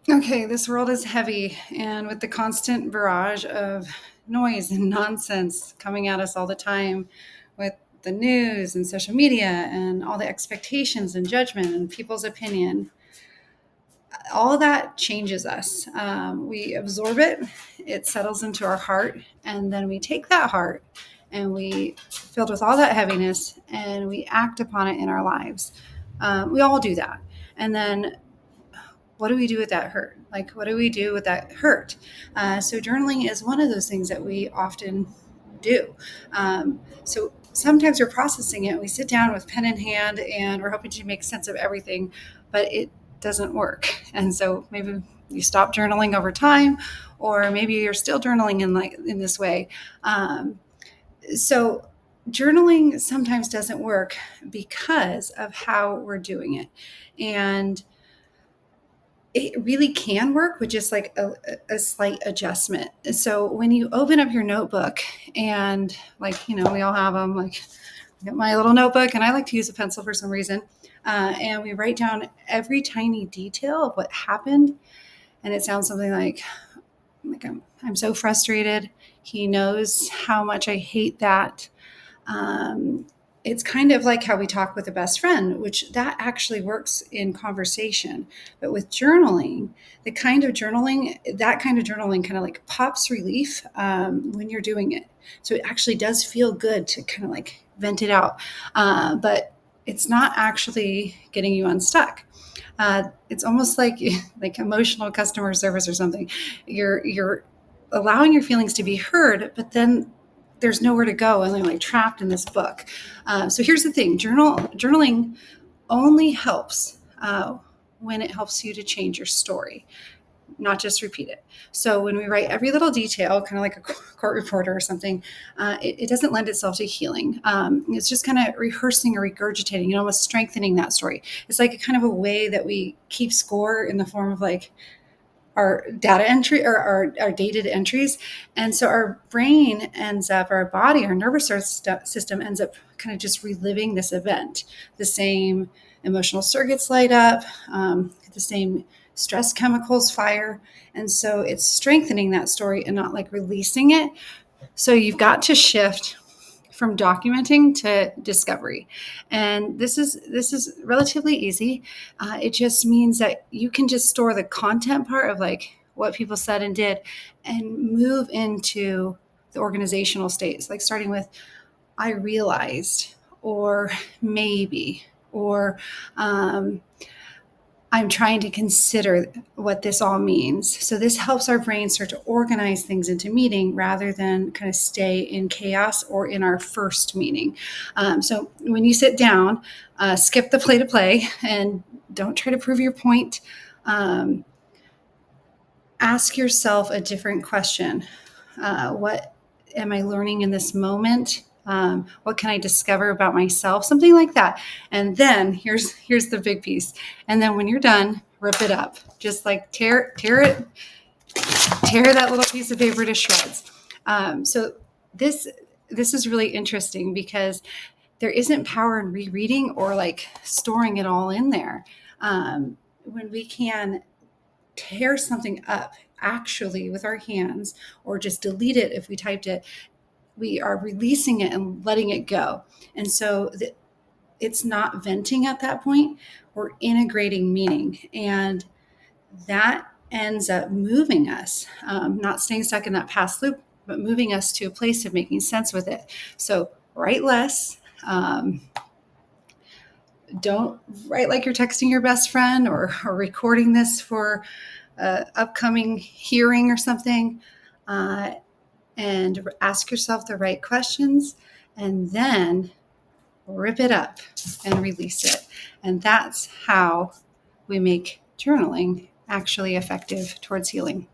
Okay, this world is heavy, and with the constant barrage of noise and nonsense coming at us all the time, with the news and social media and all the expectations and judgment and people's opinion, all that changes us. We absorb it, it settles into our heart, and then we take that heart and we, filled with all that heaviness, and we act upon it in our lives. We all do that. And then what do we do with that hurt? Like, what do we do with that hurt? So, journaling is one of those things that we often do. So, sometimes we're processing it. We sit down with pen in hand and we're hoping to make sense of everything, but it doesn't work. And so, maybe you stop journaling over time, or maybe you're still journaling in this way. So, journaling sometimes doesn't work because of how we're doing it. And it really can work with just like a slight adjustment. So when you open up your notebook and, like, we all have them, like I get my little notebook and I like to use a pencil for some reason. And we write down every tiny detail of what happened. And it sounds something like I'm so frustrated. He knows how much I hate that. Um, it's kind of like how we talk with a best friend, which that actually works in conversation. But with journaling, that kind of journaling kind of like pops relief when you're doing it. So it actually does feel good to kind of like vent it out. But it's not actually getting you unstuck. It's almost like emotional customer service or something. You're allowing your feelings to be heard, but then there's nowhere to go, and they're like trapped in this book. So here's the thing: journaling only helps when it helps you to change your story, not just repeat it. So when we write every little detail, kind of like a court reporter or something, it doesn't lend itself to healing. It's just kind of rehearsing or regurgitating and almost strengthening that story. It's like a kind of a way that we keep score in the form of like our data entry or our dated entries. And so our brain ends up, our body, our nervous system ends up kind of just reliving this event. The same emotional circuits light up, the same stress chemicals fire. And so it's strengthening that story and not like releasing it. So you've got to shift from documenting to discovery. And this is relatively easy. It just means that you can just store the content part of like what people said and did, and move into the organizational states, like starting with I realized, or maybe, or I'm trying to consider what this all means. So this helps our brain start to organize things into meaning rather than kind of stay in chaos or in our first meaning. So when you sit down, skip the play to play and don't try to prove your point. Um, Ask yourself a different question. What am I learning in this moment? What can I discover about myself? Something like that. And then here's the big piece. And then when you're done, rip it up. Just like tear that little piece of paper to shreds. So this is really interesting because there isn't power in rereading or like storing it all in there. When we can tear something up actually with our hands, or just delete it if we typed it, we are releasing it and letting it go. And so it's not venting at that point. We're integrating meaning. And that ends up moving us, not staying stuck in that past loop, but moving us to a place of making sense with it. So write less. Don't write like you're texting your best friend, or recording this for upcoming hearing or something. And ask yourself the right questions, and then rip it up and release it. And that's how we make journaling actually effective towards healing.